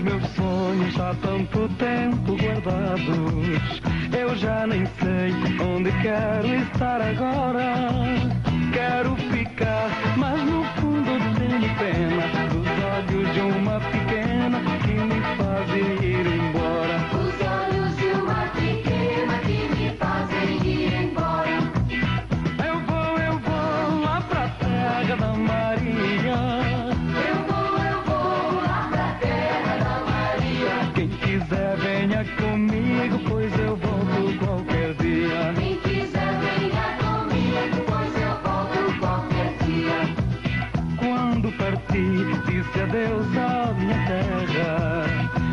Os meus sonhos há tanto tempo guardados, eu já nem sei onde quero estar agora. Quero ficar, mas no fundo tenho pena dos olhos de uma pequena que me fazem ir embora. Os olhos de uma pequena que me fazem ir embora. Eu vou lá pra terra da Maria. Eu vou lá pra terra da Maria. Quem quiser venha comigo, pois eu volto qualquer dia. Quem quiser venha comigo, pois eu volto qualquer dia. Quando parti, disse adeus à minha terra.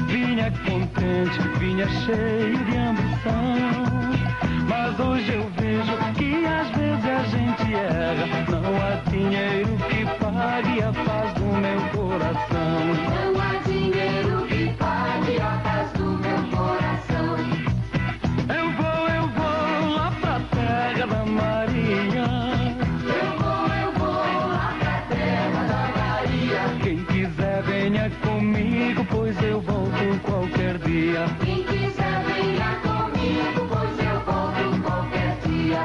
Vinha contente, vinha cheio de ambição. Mas hoje eu vejo que às vezes a gente erra. Não há dinheiro que pague a paz do meu coração. Não há dinheiro que pague a paz do meu coração. Eu vou lá pra terra da Maria. Eu vou lá pra terra da Maria. Quem quiser venha comigo, pois eu volto qualquer dia. Quem quiser venha comigo, pois eu volto qualquer dia.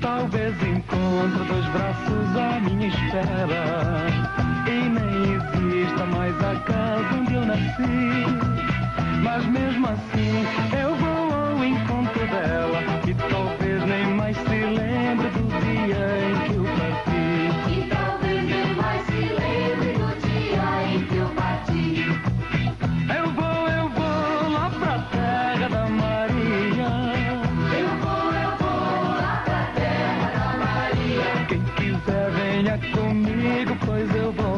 Talvez encontre dois braços à minha espera e nem exista mais a casa onde eu nasci. Mas mesmo assim eu vou ao encontro dela e talvez nem mais se lembre do dia em que eu parti. E talvez nem mais se lembre do dia em que eu parti. Eu vou lá pra terra da Maria. Eu vou lá pra terra da Maria. Quem quiser venha comigo, pois eu vou